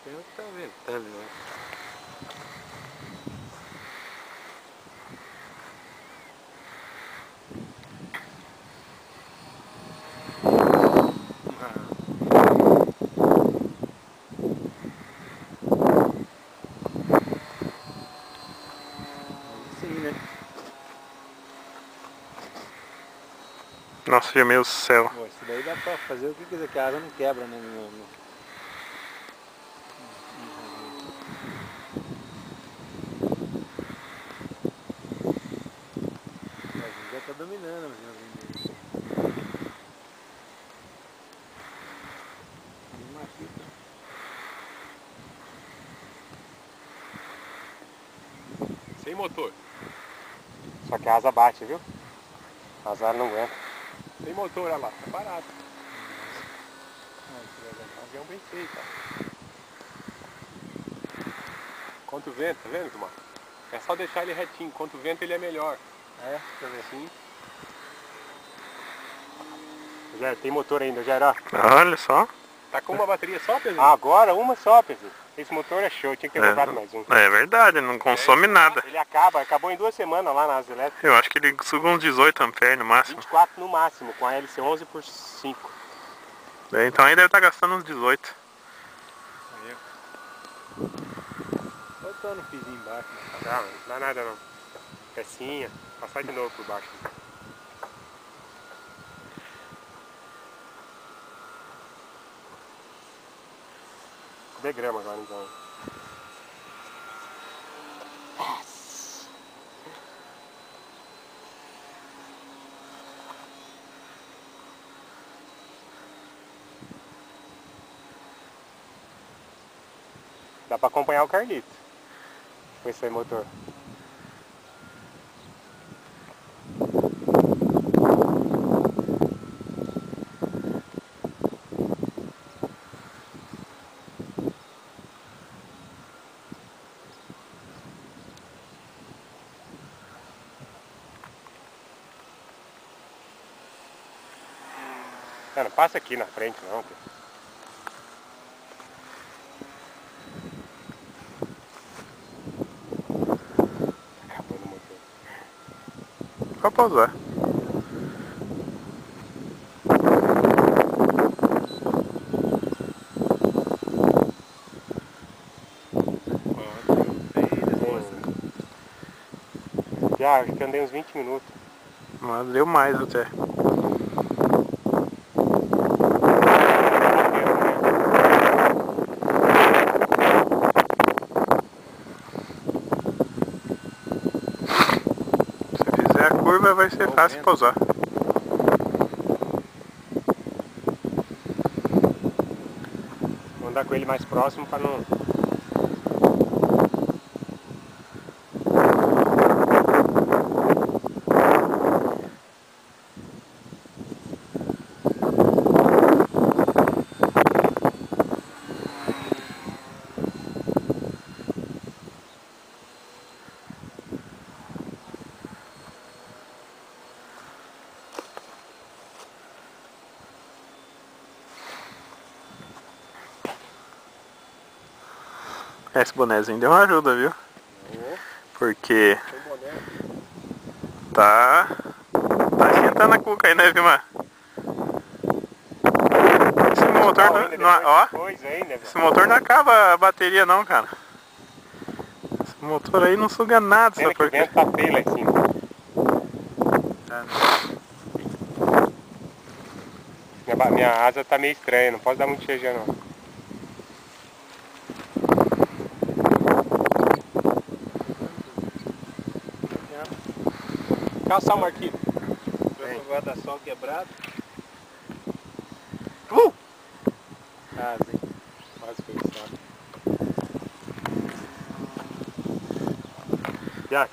tempo tá ventando, né? Sim, né? Nossa, meu céu. Pô, isso daí dá pra fazer o que quiser, que a asa não quebra, né? Já tá dominando, mas Sem motor. Só que a asa bate, viu? A asa não aguenta. Sem motor, olha lá, tá parado. Um avião bem feito, ó. Contra o vento, tá vendo, Tomás? É só deixar ele retinho, contra o vento ele é melhor. É, deixa eu ver. Sim. Já tem motor ainda, já era. Olha só. Tá com uma bateria só, Pedro? Ah, agora uma só, Pedro. Esse motor é show, tinha que ter comprado mais um. É verdade, não consome nada. Ele acabou em 2 semanas lá na asa elétrica. Eu acho que ele suga uns 18 amperes no máximo. 24 no máximo, com a hélice 11 por 5. Então aí deve estar gastando uns 18. Aí, ó. Faltando um fizinho embaixo. Não dá nada não. Pecinha, passar de novo por baixo. Cadê grama agora então? Dá pra acompanhar o Carlito com esse aí motor. Não passa aqui na frente não. Acabando o motor. Pode pausar. Já andei uns 20 minutos. Mas deu mais até. Se fizer a curva vai ser fácil pausar. Vou andar com ele mais próximo para não... Esse bonézinho deu uma ajuda, viu? Porque tá esquentando a cuca aí, né, Vilmar? Esse motor esse motor não acaba a bateria não, cara. Esse motor aí não suga nada, sabe por quê? O vento tá feio lá em cima. Minha asa tá meio estranha, não posso dar muito cheio não. Calça o Marquinhos. O guarda-sol quebrado. Quase, quase foi isso.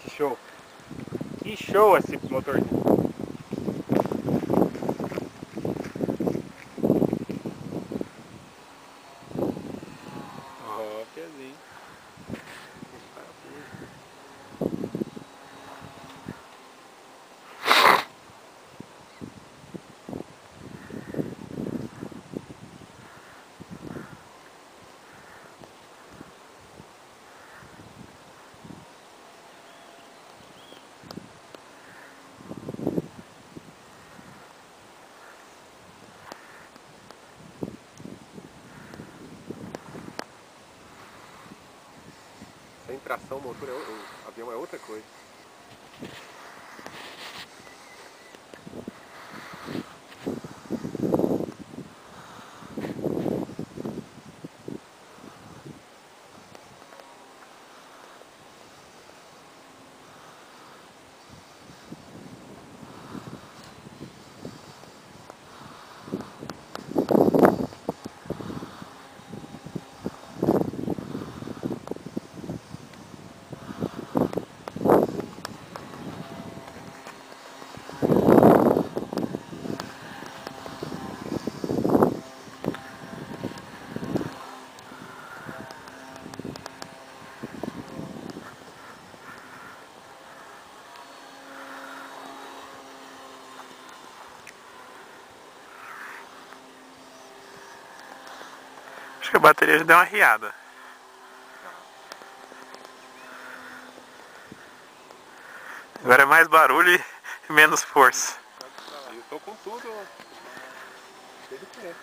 Que show. Que show esse motorzinho. Ó, pezinho. tração, o motor, o avião é outra coisa. Acho que a bateria já deu uma riada. Agora é mais barulho e menos força. Eu tô com tudo cheio de pé.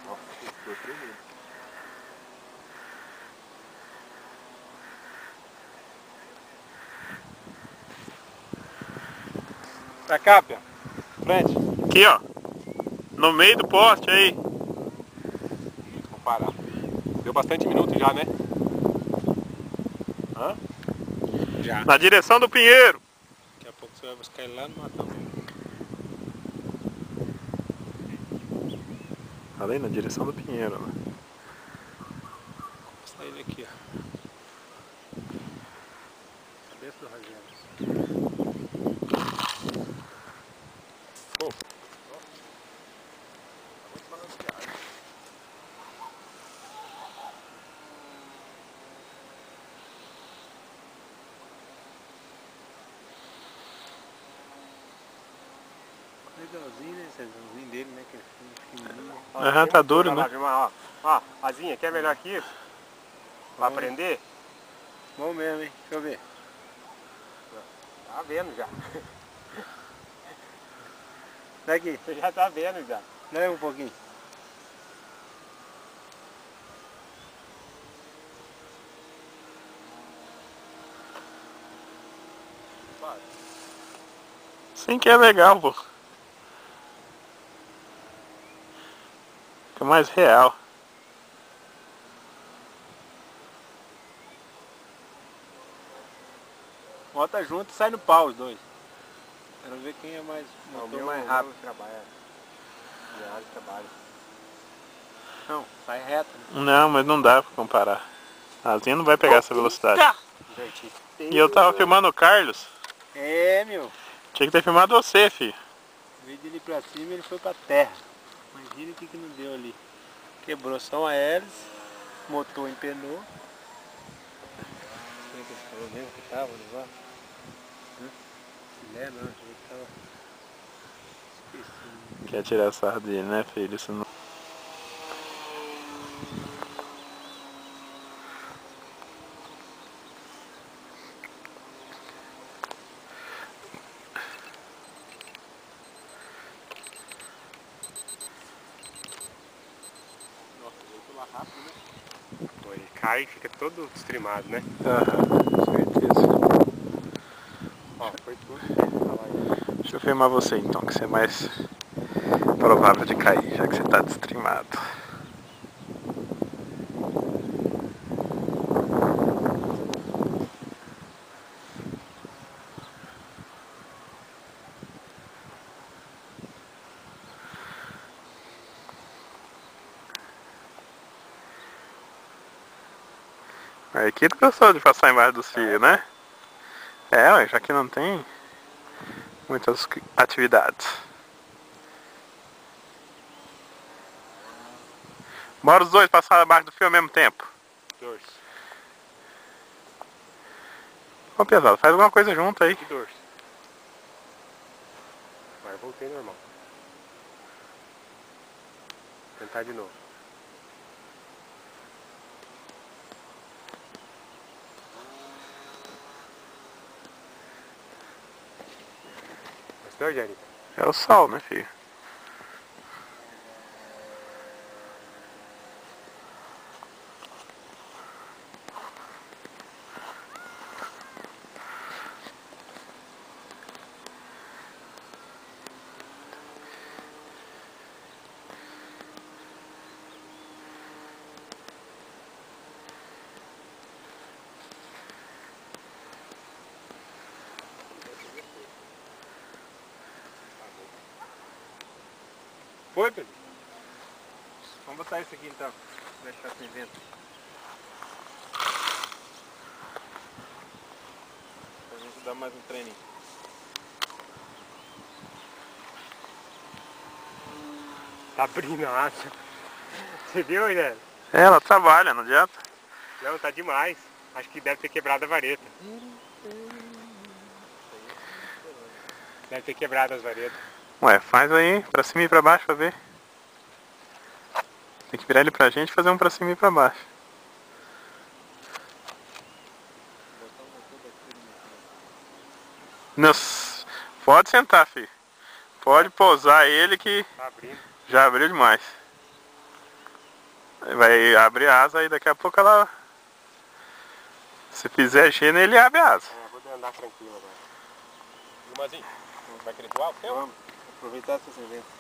Nossa, estou tremendo. Pra cá, Pia. Frente. Aqui, ó. No meio do poste aí. Vamos parar. Deu bastante minutos já, né? Hã? Já. Na direção do Pinheiro. Daqui a pouco você vai buscar ele lá no matão. Ali na direção do Pinheiro, né? Vou sair daqui, ó. Cabeça do Rogério. Legalzinho, né? Esse azulzinho dele, né? Que é fininho, né? Aham, tá duro, né? Ó, asinha, quer melhor que isso? Pra aprender? Bom mesmo, hein? Deixa eu ver. Tá vendo já. Daqui. Você já tá vendo já. Leva um pouquinho. Sim que é legal, pô. Fica mais real. Bota junto e sai no pau os dois. Quero ver quem é mais Não, motor mais rápido. Trabalha. Trabalha. Não, sai reto. Né? Não, mas não dá pra comparar. A asinha não vai pegar essa velocidade. Inverti. E eu tava filmando o Carlos. É, meu. Tinha que ter filmado você, filho. Em vez de ele ir pra cima, ele foi pra terra. Imagina o que não deu ali. Quebrou só uma hélice, o motor empenou. Como é que ele falou mesmo que tava no negócio? Filé não, achei que tava... Esqueci. Quer tirar sarro dele, né, filho? Isso não... Nossa, voltou lá rápido, né? Foi, cai e fica todo streamado, né? Aham, certeza. Ó, foi tudo. Deixa eu filmar você então, que você é mais provável de cair, já que você tá destreamado. A equipe gostou de passar embaixo dos fios, né? É, ué, já que não tem muitas atividades. Bora os dois passar abaixo do fio ao mesmo tempo. Dorso. Ô pesado, faz alguma coisa junto aí. Que dorso. Agora voltei normal. Vou tentar de novo. Gostou, Jerry? É o sol, né, filho? Foi, Pedro? Vamos botar isso aqui então, deixar sem vento. Pra gente dar mais um treininho. Tá abrindo a asa. Você viu, né? É, ela trabalha, não adianta. Não, tá demais. Acho que deve ter quebrado a vareta. Deve ter quebrado as varetas. Ué, faz aí, pra cima e pra baixo pra ver. Tem que virar ele pra gente e fazer um pra cima e pra baixo. Nossa, pode sentar, filho. Pode pousar ele que Tá abrindo. já abriu demais. Vai abrir a asa e daqui a pouco ela... Se fizer G nele, abre a asa. É, vou andar tranquilo agora. Gumazinho, vai querer voar? Vamos aproveitar essa vento.